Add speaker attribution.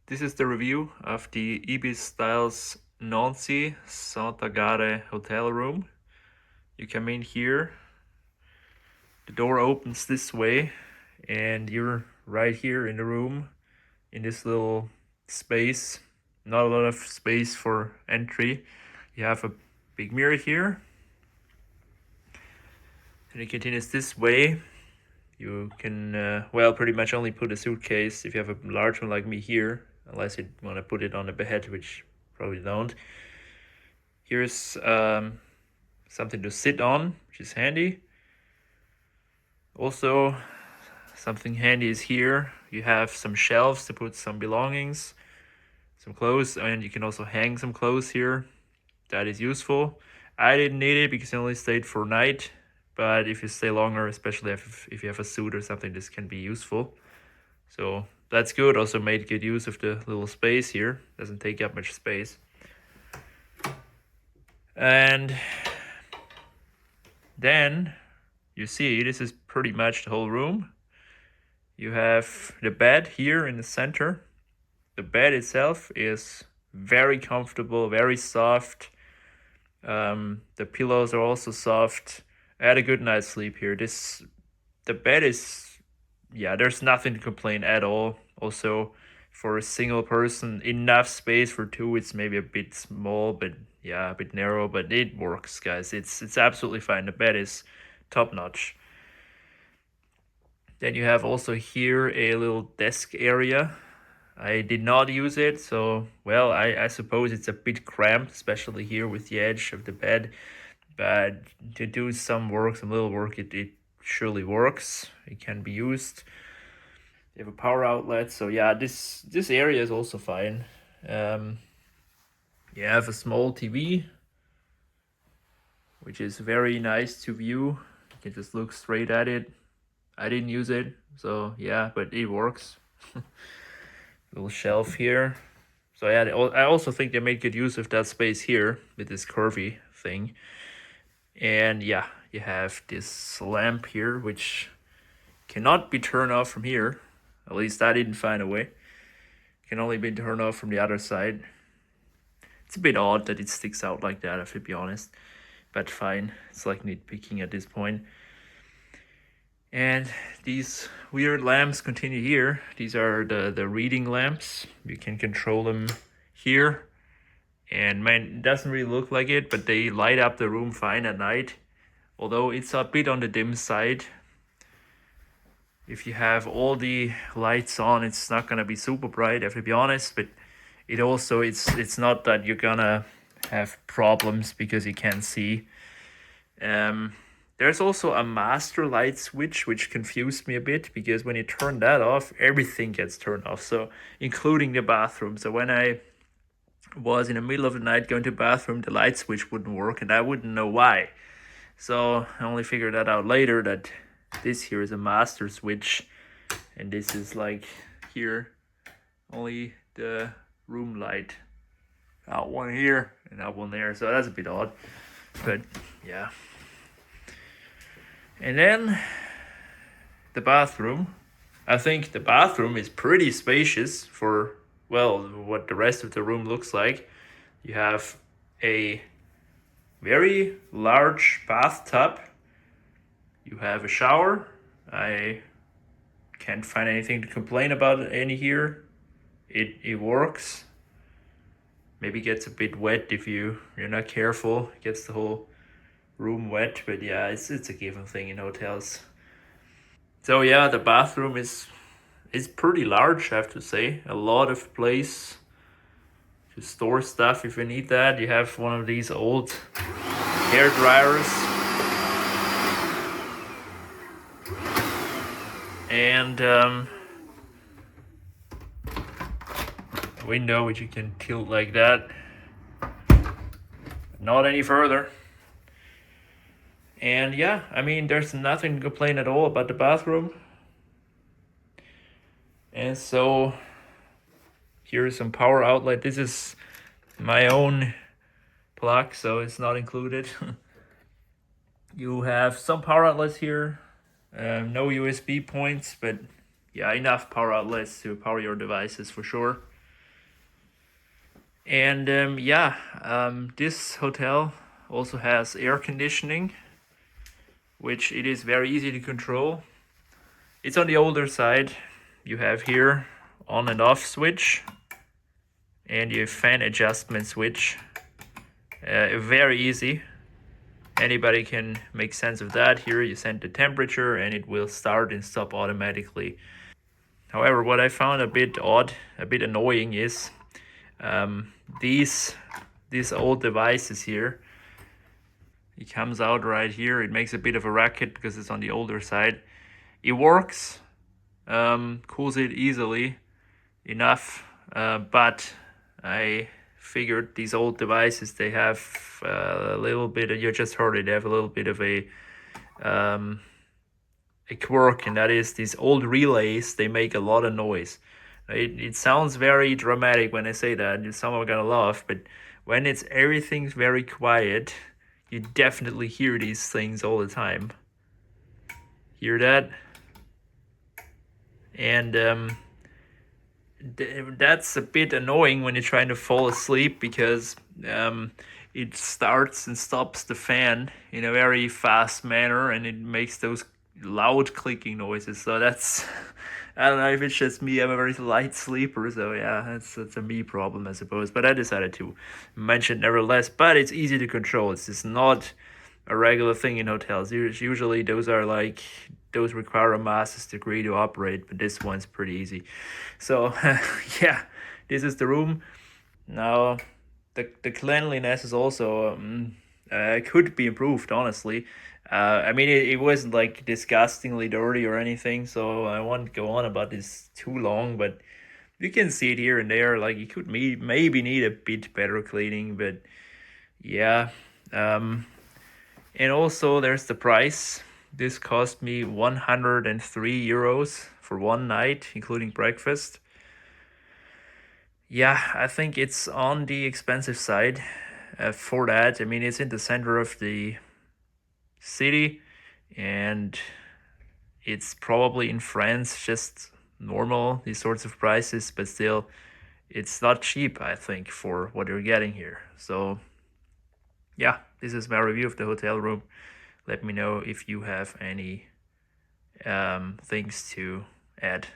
Speaker 1: This is the review of the ibis styles Nancy Santa Gare hotel room. You come in here, the door opens this way, and you're right here in the room in this little space. Not a lot of space for entry. You have a big mirror here, and it continues this way. You can, pretty much only put a suitcase if you have a large one like me here, unless you want to put it on the bed, which probably don't. Here's something to sit on, which is handy. Also, something handy is here. You have some shelves to put some belongings, some clothes, and you can also hang some clothes here. That is useful. I didn't need it because I only stayed for a night, but if you stay longer, especially if you have a suit or something, this can be useful. So that's good. Also made good use of the little space here. Doesn't take up much space. And then you see this is pretty much the whole room. You have the bed here in the center. The bed itself is very comfortable, very soft. The pillows are also soft. I had a good night's sleep here. The bed is, yeah, there's nothing to complain at all. Also, for a single person, enough space for two. It's maybe a bit small, but yeah, a bit narrow, but it works, guys. It's absolutely fine. The bed is top notch. Then you have also here a little desk area. I did not use it, so well, I suppose it's a bit cramped, especially here with the edge of the bed. But to do some work, some little work, it surely works. It can be used. You have a power outlet, so yeah, this area is also fine. Um, you have a small TV, which is very nice to view. You can just look straight at it. I didn't use it, so yeah, but it works. Little shelf here. So yeah, I also think they made good use of that space here with this curvy thing. And yeah, you have this lamp here, which cannot be turned off from here. At least I didn't find a way. Can only be turned off from the other side. It's a bit odd that it sticks out like that, I have to be honest. But fine, it's like nitpicking at this point. And these weird lamps continue here. These are the reading lamps. You can control them here. And man, it doesn't really look like it, but they light up the room fine at night. Although it's a bit on the dim side. If you have all the lights on, it's not gonna be super bright, I have to be honest, but it also it's not that you're gonna have problems because you can't see. There's also a master light switch, which confused me a bit because when you turn that off, everything gets turned off, so including the bathroom. So when I was in the middle of the night going to the bathroom, the light switch wouldn't work and I wouldn't know why. So I only figured that out later that this here is a master switch and this is like here only the room light. Out one here and out one there, so that's a bit odd, but yeah. And then the bathroom. I think the bathroom is pretty spacious for, well, what the rest of the room looks like. You have a very large bathtub. You have a shower. I can't find anything to complain about any here. It works. Maybe gets a bit wet if you're not careful. It gets the whole room wet, but yeah, it's a given thing in hotels. So yeah, the bathroom is pretty large, I have to say. A lot of place to store stuff if you need that. You have one of these old hair dryers and window which you can tilt like that. Not any further. And yeah, I mean, there's nothing to complain at all about the bathroom. And so here's some power outlet. This is my own plug, so it's not included. You have some power outlets here. No USB points, but yeah, enough power outlets to power your devices for sure. And this hotel also has air conditioning, which it is very easy to control. It's on the older side. You have here on and off switch, and your fan adjustment switch. Very easy. Anybody can make sense of that. Here you set the temperature and it will start and stop automatically. However, what I found a bit odd, a bit annoying is these old devices here. It comes out right here. It makes a bit of a racket because it's on the older side. It works, cools it easily enough, but I figured these old devices, they have a little bit of, you just heard it, they have a little bit of a quirk, and that is these old relays, they make a lot of noise. It sounds very dramatic when I say that, and some are gonna laugh, but when it's everything's very quiet, you definitely hear these things all the time. Hear that? And that's a bit annoying when you're trying to fall asleep, because it starts and stops the fan in a very fast manner, and it makes those loud clicking noises. So that's I don't know if it's just me. I'm a very light sleeper, so yeah, that's a me problem, I suppose. But I decided to mention it nevertheless. But it's easy to control. It's just not a regular thing in hotels. Usually those require a master's degree to operate, but this one's pretty easy. So yeah, this is the room. Now the cleanliness is also could be improved, honestly. I mean, it wasn't like disgustingly dirty or anything, so I won't go on about this too long, but you can see it here and there. Like, you could maybe need a bit better cleaning, but yeah. And also there's the price. This cost me 103 euros for one night, including breakfast. Yeah, I think it's on the expensive side for that. I mean, it's in the center of the city, and it's probably in France just normal, these sorts of prices, but still, it's not cheap, I think, for what you're getting here. So, yeah, this is my review of the hotel room. Let me know if you have any things to add.